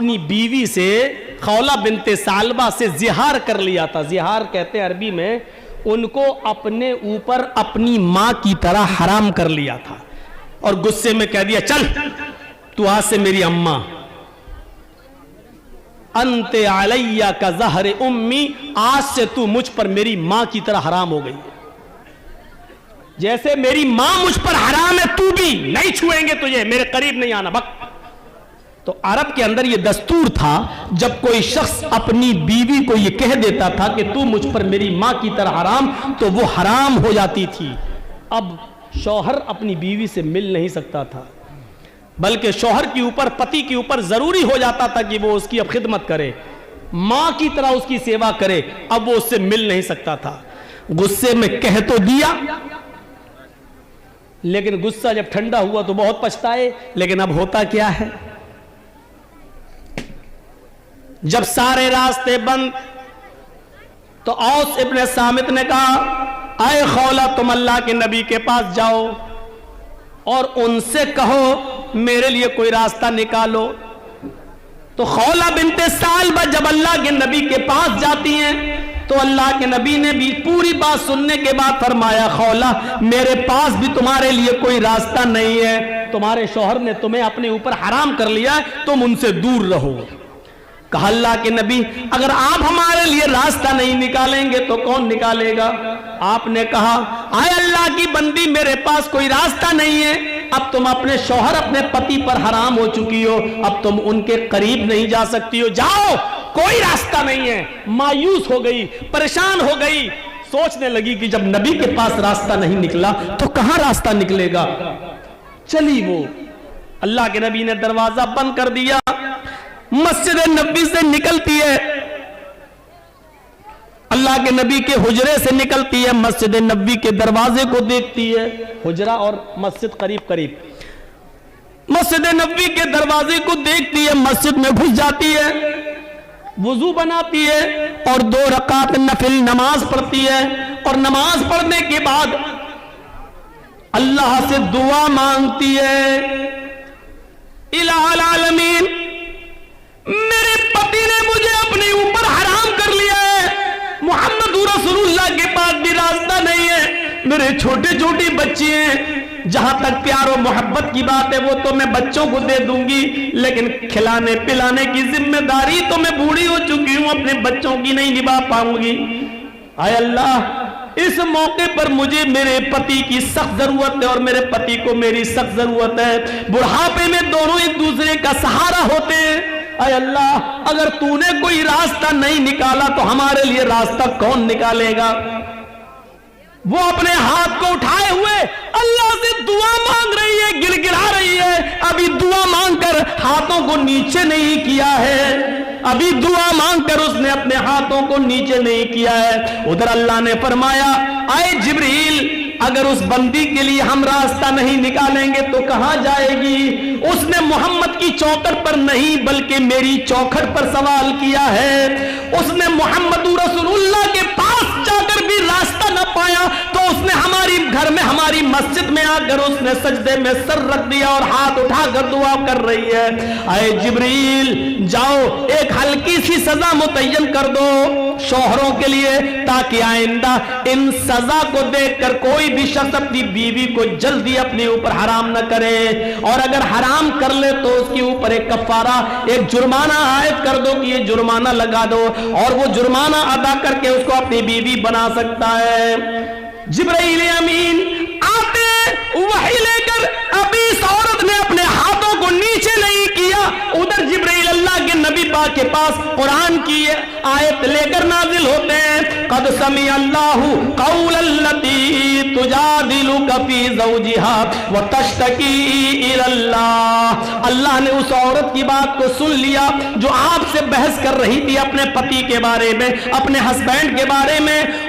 اپنی بیوی سے خولہ بنت ثعلبہ سے زہار کر لیا تھا. زہار کہتے ہیں عربی میں, ان کو اپنے اوپر اپنی ماں کی طرح حرام کر لیا تھا, اور غصے میں کہہ دیا چل تو آج سے میری اماں, انت علیہ کا زہر امی, آج سے تو مجھ پر میری ماں کی طرح حرام ہو گئی. جیسے میری ماں مجھ پر حرام ہے تو بھی نہیں چھوئیں گے تجھے, میرے قریب نہیں آنا بک. تو عرب کے اندر یہ دستور تھا, جب کوئی شخص اپنی بیوی کو یہ کہہ دیتا تھا کہ تو مجھ پر میری ماں کی طرح حرام, تو وہ حرام ہو جاتی تھی. اب شوہر اپنی بیوی سے مل نہیں سکتا تھا, بلکہ شوہر کے اوپر, پتی کے اوپر ضروری ہو جاتا تھا کہ وہ اس کی اب خدمت کرے, ماں کی طرح اس کی سیوا کرے. اب وہ اس سے مل نہیں سکتا تھا. غصے میں کہہ تو دیا, لیکن غصہ جب ٹھنڈا ہوا تو بہت پچھتائے. لیکن اب ہوتا کیا ہے, جب سارے راستے بند, تو اوس ابن صامت نے کہا اے خولہ تم اللہ کے نبی کے پاس جاؤ اور ان سے کہو میرے لیے کوئی راستہ نکالو. تو خولہ بنت ثعلبہ جب اللہ کے نبی کے پاس جاتی ہیں تو اللہ کے نبی نے بھی پوری بات سننے کے بعد فرمایا خولہ میرے پاس بھی تمہارے لیے کوئی راستہ نہیں ہے, تمہارے شوہر نے تمہیں اپنے اوپر حرام کر لیا ہے, تم ان سے دور رہو. کہا اللہ کے نبی اگر آپ ہمارے لیے راستہ نہیں نکالیں گے تو کون نکالے گا؟ آپ نے کہا اے اللہ کی بندی میرے پاس کوئی راستہ نہیں ہے, اب تم اپنے شوہر اپنے پتی پر حرام ہو چکی ہو, اب تم ان کے قریب نہیں جا سکتی ہو, جاؤ کوئی راستہ نہیں ہے. مایوس ہو گئی, پریشان ہو گئی, سوچنے لگی کہ جب نبی کے پاس راستہ نہیں نکلا تو کہاں راستہ نکلے گا. چلی وہ, اللہ کے نبی نے دروازہ بند کر دیا, مسجد نبی سے نکلتی ہے, اللہ کے نبی کے حجرے سے نکلتی ہے, مسجد نبی کے دروازے کو دیکھتی ہے, حجرہ اور مسجد قریب قریب, مسجد نبی کے دروازے کو دیکھتی ہے, مسجد میں گھس جاتی ہے, وضو بناتی ہے اور 2 رکعت نفل نماز پڑھتی ہے, اور نماز پڑھنے کے بعد اللہ سے دعا مانگتی ہے الہ العالمین میرے پتی نے مجھے اپنے اوپر حرام کر لیا ہے, محمد رسول اللہ کے پاس بھی راستہ نہیں ہے, میرے چھوٹے چھوٹے بچے ہیں, جہاں تک پیار و محبت کی بات ہے وہ تو میں بچوں کو دے دوں گی, لیکن کھلانے پلانے کی ذمہ داری تو میں بوڑھی ہو چکی ہوں, اپنے بچوں کی نہیں نبھا پاؤں گی. اے اللہ اس موقع پر مجھے میرے پتی کی سخت ضرورت ہے اور میرے پتی کو میری سخت ضرورت ہے, بڑھاپے میں دونوں ایک دوسرے کا سہارا ہوتے ہیں. اے اللہ اگر تو نے کوئی راستہ نہیں نکالا تو ہمارے لیے راستہ کون نکالے گا. وہ اپنے ہاتھ کو اٹھائے ہوئے اللہ سے دعا مانگ رہی ہے, گر گرا رہی ہے, ابھی دعا مانگ کر ہاتھوں کو نیچے نہیں کیا ہے, ابھی دعا مانگ کر اس نے اپنے ہاتھوں کو نیچے نہیں کیا ہے. ادھر اللہ نے فرمایا اے جبریل اگر اس بندی کے لیے ہم راستہ نہیں نکالیں گے تو کہاں جائے گی. اس نے محمد کی چوکھٹ پر نہیں بلکہ میری چوکھٹ پر سوال کیا ہے, اس نے محمد رسول اللہ کے پاس جا کر بھی راستہ نہ پایا تو اس نے ہماری گھر میں ہماری مسجد میں آ کر اس نے سجدے میں سر رکھ دیا اور ہاتھ اٹھا کر دعا کر رہی ہے. اے جبریل جاؤ ایک ہلکی سی سزا متعین کر دو شوہروں کے لیے, تاکہ آئندہ ان سزا کو دیکھ کر کوئی بھی شخص اپنی بیوی کو جلدی اپنے اوپر حرام نہ کرے, اور اگر حرام کر لے تو اس کے اوپر ایک کفارہ, ایک جرمانہ عائد کر دو کہ یہ جرمانہ لگا دو, اور وہ جرمانہ ادا کر کے اس کو اپنی بیوی بنا سکتا ہے. جبرائیل امین آتے وحی لے کر, ابھی اس عورت نے اپنے ہاتھوں کو نیچے نہیں کیا, ادھر جبرائیل اللہ کے نبی پاک کے پاس قرآن کی آیت لے کر نازل ہوتے ہیں, قد سمع اللہ قول التی تجادلک فی زوجہا وتشتکی الی اللہ. اللہ نے اس عورت کی بات کو سن لیا جو آپ سے بحث کر رہی تھی اپنے پتی کے بارے میں, اپنے ہسبینڈ کے بارے میں,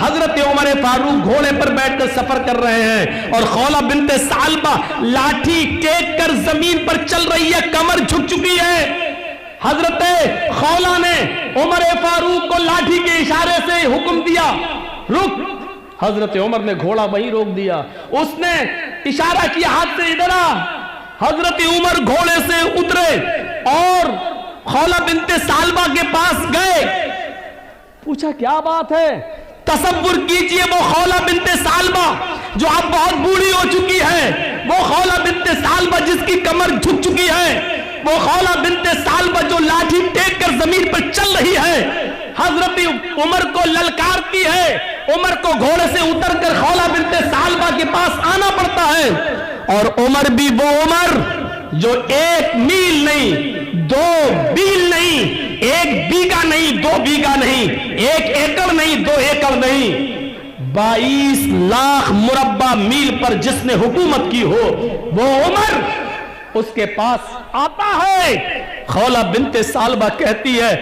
حضرت عمر فاروق گھوڑے پر بیٹھ کر سفر کر رہے ہیں اور خولہ بنت ثعلبہ لاٹھی ٹیک کر زمین پر چل رہی ہے، کمر جھک چکی ہے۔ حضرت خولہ نے عمر فاروق کو لاٹھی کے اشارے سے حکم دیا، رک۔ حضرت عمر نے گھوڑا وہیں روک دیا، اس نے اشارہ کیا ہاتھ سے ادھر آ۔ حضرت عمر گھوڑے سے اترے اور خولہ بنت ثعلبہ کے پاس گئے، پوچھا کیا بات ہے؟ تصور کیجئے وہ خولہ بنت ثعلبہ جو اب بہت بوڑھی ہو چکی ہے، وہ خولہ بنت ثعلبہ جس کی کمر جھک چکی ہے، وہ خولہ بنت ثعلبہ جو لاٹھی ٹیک کر زمین پر چل رہی ہے، حضرت عمر کو للکارتی ہے۔ عمر کو گھوڑے سے اتر کر خولہ بنت ثعلبہ کے پاس آنا پڑتا ہے، اور عمر بھی وہ عمر جو 1 میل نہیں، 2 میل نہیں، 1 بیگہ نہیں، 2 بیگہ نہیں، 1 ایکڑ نہیں، 2 ایکڑ نہیں، 22 لاکھ مربع میل پر جس نے حکومت کی ہو، وہ عمر اس کے پاس آتا ہے۔ خولہ بنت ثعلبہ کہتی ہے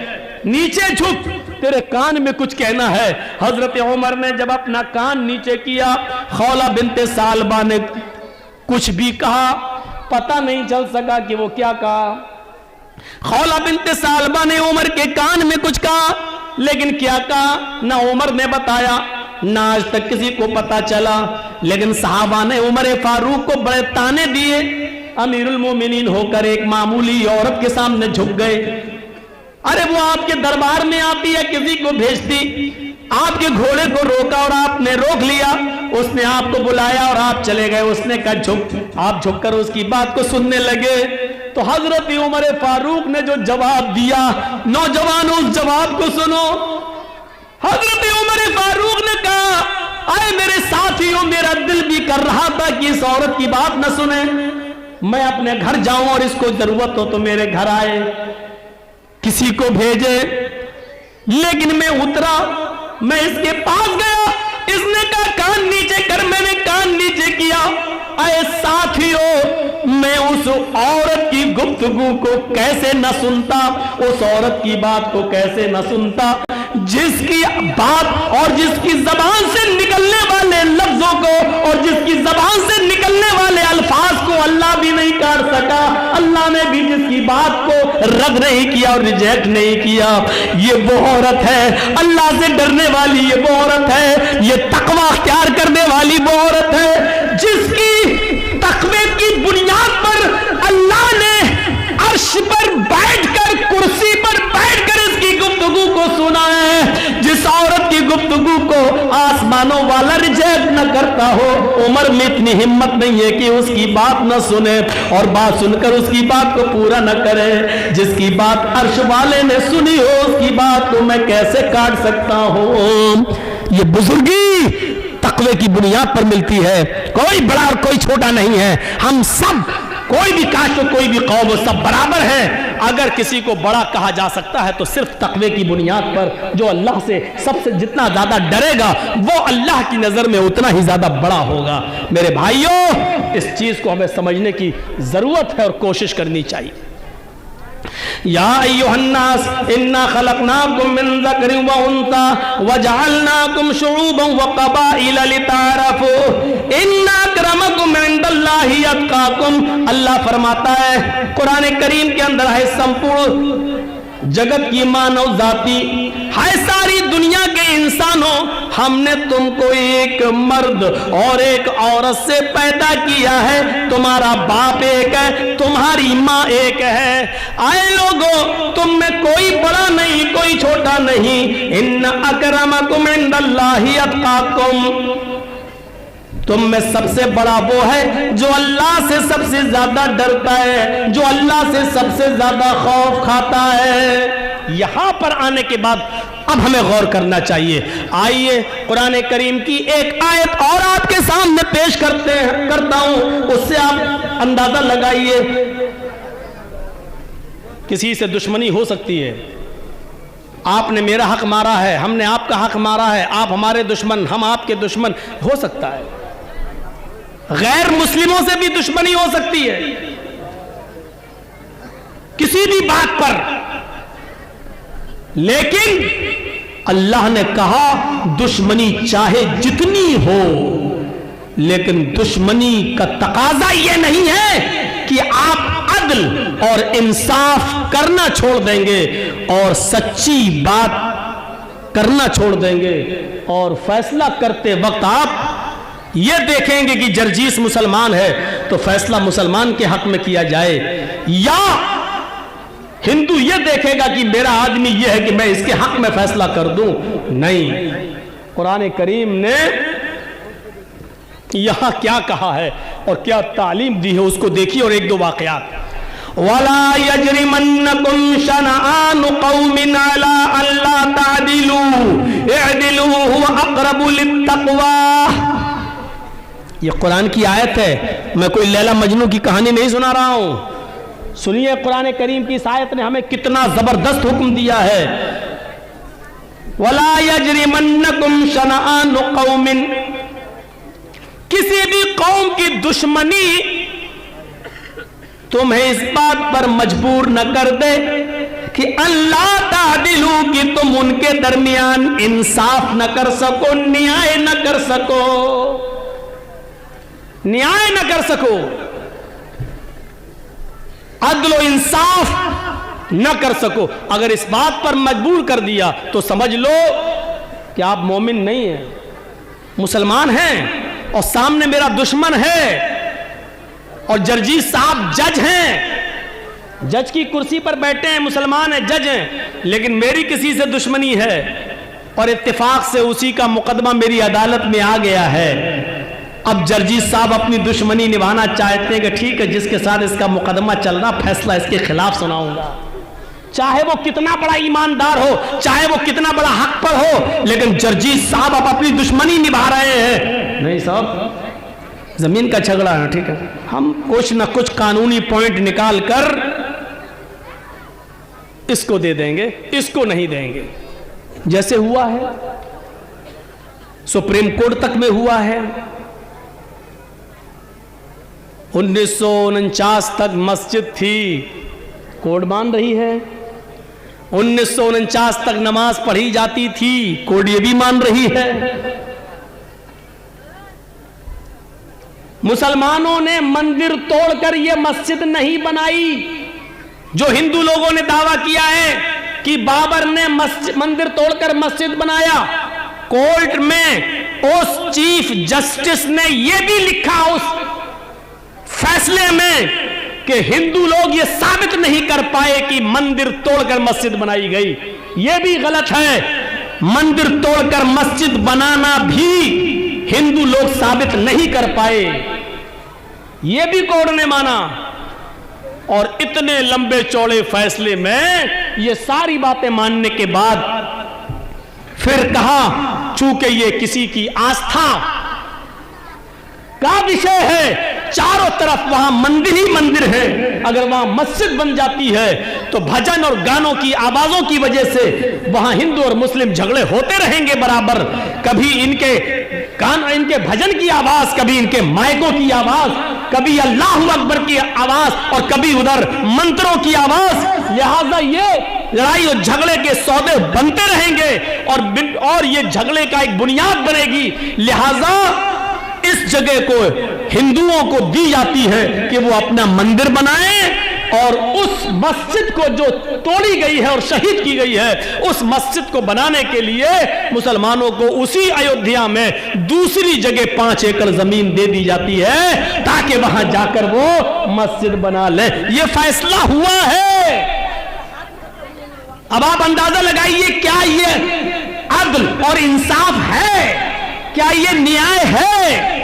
نیچے جھک، تیرے کان میں کچھ کہنا ہے۔ حضرت عمر نے جب اپنا کان نیچے کیا، خولہ بنت ثعلبہ نے کچھ بھی کہا، پتہ نہیں چل سکا کہ وہ کیا کہا۔ خولہ بنت ثعلبہ نے عمر کے کان میں کچھ کہا، لیکن کیا کہا نہ عمر نے بتایا، نہ آج تک کسی کو پتا چلا۔ لیکن صحابہ نے عمر فاروق کو بڑے تانے دیے، امیر المومنین ہو کر ایک معمولی عورت کے سامنے جھک گئے۔ ارے وہ آپ کے دربار میں آتی ہے، کسی کو بھیجتی، آپ کے گھوڑے کو روکا اور آپ نے روک لیا، اس نے آپ کو بلایا اور آپ چلے گئے، اس نے کہا جھک، آپ جھک کر اس کی بات کو سننے لگے۔ تو حضرت عمر فاروق نے جو جواب دیا، نوجوانوں اس جواب کو سنو۔ حضرت عمر فاروق نے کہا اے میرے ساتھیوں، میرا دل بھی کر رہا تھا کہ اس عورت کی بات نہ سنیں، میں اپنے گھر جاؤں اور اس کو ضرورت ہو تو میرے گھر آئے، کسی کو بھیجے، لیکن میں اترا، میں اس کے پاس گیا، اس نے کہا کان نیچے کر، میں نے کان نیچے کیا۔ اے ساتھیوں، میں اس عورت کی گفتگو کو کیسے نہ سنتا، اس عورت کی بات کو کیسے نہ سنتا جس کی بات اور جس کی زبان سے نکلنے والے لفظوں کو اور جس کی زبان سے نکلنے والے الفاظ کو اللہ بھی نہیں کاٹ سکا، اللہ نے بھی جس کی بات کو رد نہیں کیا اور ریجیکٹ نہیں کیا۔ یہ وہ عورت ہے اللہ سے ڈرنے والی، یہ وہ عورت ہے، یہ تقوی اختیار کرنے والی وہ عورت ہے جس کی تقوی کی بنیاد پر اللہ نے عرش پر بیٹھ کر، کرسی پر بیٹھ کر اس کی گفتگو کو سنا ہے۔ جس عورت کی گفتگو کو آسمانوں والا ریجیکٹ نہ کرتا ہو، عمر میں اتنی ہمت نہیں ہے کہ اس کی بات نہ سنے اور بات سن کر اس کی بات کو پورا نہ کرے۔ جس کی بات عرش والے نے سنی ہو، اس کی بات کو میں کیسے کاٹ سکتا ہوں؟ یہ بزرگی تقوی کی بنیاد پر ملتی ہے، کوئی بڑا اور کوئی چھوٹا نہیں ہے، ہم سب، کوئی بھی کاشت کوئی بھی قوم، سب برابر ہیں۔ اگر کسی کو بڑا کہا جا سکتا ہے تو صرف تقوی کی بنیاد پر، جو اللہ سے سب سے جتنا زیادہ ڈرے گا وہ اللہ کی نظر میں اتنا ہی زیادہ بڑا ہوگا۔ میرے بھائیوں، اس چیز کو ہمیں سمجھنے کی ضرورت ہے اور کوشش کرنی چاہیے۔ یا ایھا الناس انا خلقناکم من ذکر و انثی وجعلناکم شعوبا وقبائل لتعارفوا ان اکرمکم عند اللہ اتقاکم۔ اللہ فرماتا ہے قرآن کریم کے اندر ہے سمپور جگت کی مانو ذاتی ہے، ساری دنیا کے انسانوں، ہم نے تم کو ایک مرد اور ایک عورت سے پیدا کیا ہے، تمہارا باپ ایک ہے، تمہاری ماں ایک ہے۔ اے لوگوں، تم میں کوئی بڑا نہیں کوئی چھوٹا نہیں، ان اکرمکم عند اللہ اتقاکم، تم میں سب سے بڑا وہ ہے جو اللہ سے سب سے زیادہ ڈرتا ہے، جو اللہ سے سب سے زیادہ خوف کھاتا ہے۔ یہاں پر آنے کے بعد اب ہمیں غور کرنا چاہیے۔ آئیے قرآن کریم کی ایک آیت اور آپ کے سامنے پیش کرتا ہوں، اس سے آپ اندازہ لگائیے۔ کسی سے دشمنی ہو سکتی ہے، آپ نے میرا حق مارا ہے، ہم نے آپ کا حق مارا ہے، آپ ہمارے دشمن، ہم آپ کے دشمن، ہو سکتا ہے۔ غیر مسلموں سے بھی دشمنی ہو سکتی ہے کسی بھی بات پر، لیکن اللہ نے کہا دشمنی چاہے جتنی ہو، لیکن دشمنی کا تقاضا یہ نہیں ہے کہ آپ عدل اور انصاف کرنا چھوڑ دیں گے اور سچی بات کرنا چھوڑ دیں گے، اور فیصلہ کرتے وقت آپ یہ دیکھیں گے کہ جرجیس مسلمان ہے تو فیصلہ مسلمان کے حق میں کیا جائے، یا ہندو یہ دیکھے گا کہ میرا آدمی یہ ہے کہ میں اس کے حق میں فیصلہ کر دوں۔ نہیں، قرآن کریم نے یہاں کیا کہا ہے اور کیا تعلیم دی ہے اس کو دیکھیے، اور ایک دو واقعات۔ وَلَا يَجْرِمَنَّكُمْ شَنَآنُ قَوْمٍ عَلَىٰ أَلَّا تَعْدِلُوا اعْدِلُوا هُوَ أَقْرَبُ لِلتَّقْوَىٰ۔ یہ قرآن کی آیت ہے، میں کوئی لیلا مجنوں کی کہانی نہیں سنا رہا ہوں۔ سنیے قرآن کریم کی اس آیت نے ہمیں کتنا زبردست حکم دیا ہے۔ وَلَا يَجْرِمَنَّكُمْ شَنَآنُ قَوْمٍ، کسی بھی قوم کی دشمنی تمہیں اس بات پر مجبور نہ کر دے کہ اللہ تعدلوا، کہ تم ان کے درمیان انصاف نہ کر سکو، نیائے نہ کر سکو، نیائے نہ کر سکو، عدل و انصاف نہ کر سکو۔ اگر اس بات پر مجبور کر دیا تو سمجھ لو کہ آپ مومن نہیں ہیں، مسلمان ہیں، اور سامنے میرا دشمن ہے، اور جرجیس صاحب جج ہیں، جج کی کرسی پر بیٹھے ہیں، مسلمان ہیں، جج ہیں، لیکن میری کسی سے دشمنی ہے اور اتفاق سے اسی کا مقدمہ میری عدالت میں آ گیا ہے۔ اب جرجیس صاحب اپنی دشمنی نبھانا چاہتے ہیں کہ ٹھیک ہے جس کے ساتھ اس کا مقدمہ چل رہا، فیصلہ اس کے خلاف سناؤں گا، چاہے وہ کتنا بڑا ایماندار ہو، چاہے وہ کتنا بڑا حق پر ہو، لیکن جرجیس صاحب اب اپنی دشمنی نبھا رہے ہیں۔ نہیں صاحب، زمین کا جھگڑا ہے، ٹھیک ہے، ہم کچھ نہ کچھ قانونی پوائنٹ نکال کر اس کو دے دیں گے، اس کو نہیں دیں گے، جیسے ہوا ہے سپریم کورٹ تک میں ہوا ہے۔ 1949 تک مسجد تھی، کوڈ مان رہی ہے۔ 1949 تک نماز پڑھی جاتی تھی، کوڈ یہ بھی مان رہی ہے۔ مسلمانوں نے مندر توڑ کر یہ مسجد نہیں بنائی، جو ہندو لوگوں نے دعویٰ کیا ہے کہ بابر نے مندر توڑ کر مسجد بنایا۔ کورٹ میں اس چیف جسٹس نے یہ بھی لکھا اس فیصلے میں کہ ہندو لوگ یہ ثابت نہیں کر پائے کہ مندر توڑ کر مسجد بنائی گئی، یہ بھی غلط ہے۔ مندر توڑ کر مسجد بنانا بھی ہندو لوگ ثابت نہیں کر پائے، یہ بھی کورٹ نے مانا۔ اور اتنے لمبے چوڑے فیصلے میں یہ ساری باتیں ماننے کے بعد پھر کہا چونکہ یہ کسی کی آستھا کا وشے ہے، چاروں طرف وہاں مندر ہی مندر ہے، اگر وہاں مسجد بن جاتی ہے تو بھجن اور گانوں کی آوازوں کی وجہ سے وہاں ہندو اور مسلم جھگڑے ہوتے رہیں گے برابر، کبھی ان کے بھجن کی آواز، کبھی ان کے مائکوں کی آواز، کبھی اللہ اکبر کی آواز اور کبھی ادھر منتروں کی آواز، لہذا یہ لڑائی اور جھگڑے کے سودے بنتے رہیں گے اور یہ جھگڑے کا ایک بنیاد بنے گی۔ لہذا اس جگہ کو ہندوؤں کو دی جاتی ہے کہ وہ اپنا مندر بنائیں، اور اس مسجد کو جو توڑی گئی ہے اور شہید کی گئی ہے، اس مسجد کو بنانے کے لیے مسلمانوں کو اسی ایودھیا میں دوسری جگہ 5 ایکڑ زمین دے دی جاتی ہے تاکہ وہاں جا کر وہ مسجد بنا لیں۔ یہ فیصلہ ہوا ہے۔ اب آپ اندازہ لگائیے، کیا یہ عدل اور انصاف ہے؟ کیا یہ نیائے ہے؟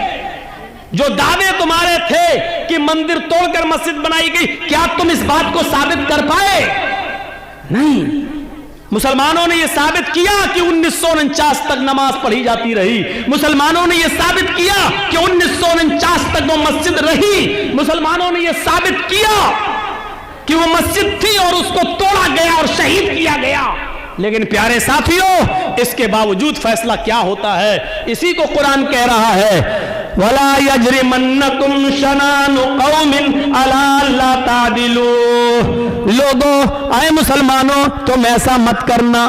جو دعوے تمہارے تھے کہ مندر توڑ کر مسجد بنائی گئی، کیا تم اس بات کو ثابت کر پائے؟ نہیں۔ مسلمانوں نے یہ ثابت کیا کہ 1949 تک نماز پڑھی جاتی رہی، مسلمانوں نے یہ ثابت کیا کہ 1949 تک وہ مسجد رہی، مسلمانوں نے یہ ثابت کیا کہ وہ مسجد تھی اور اس کو توڑا گیا اور شہید کیا گیا۔ لیکن پیارے ساتھیوں، اس کے باوجود فیصلہ کیا ہوتا ہے؟ اسی کو قرآن کہہ رہا ہے، وَلَا يَجْرِمَنَّكُمْ شَنَآنُ قَوْمٍ عَلَىٰ أَلَّا تَعْدِلُوا۔ لوگوں، اے مسلمانوں، تم ایسا مت کرنا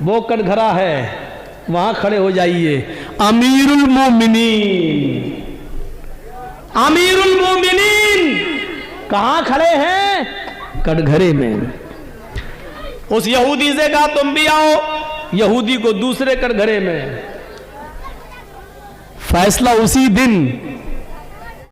وہ کٹگھرا ہے، وہاں کھڑے ہو جائیے۔ امیر المومنین، امیر المومنین کہاں کھڑے ہیں؟ کٹگھرے میں۔ اس یہودی سے کہا تم بھی آؤ، یہودی کو دوسرے کٹگھرے میں۔ فیصلہ اسی دن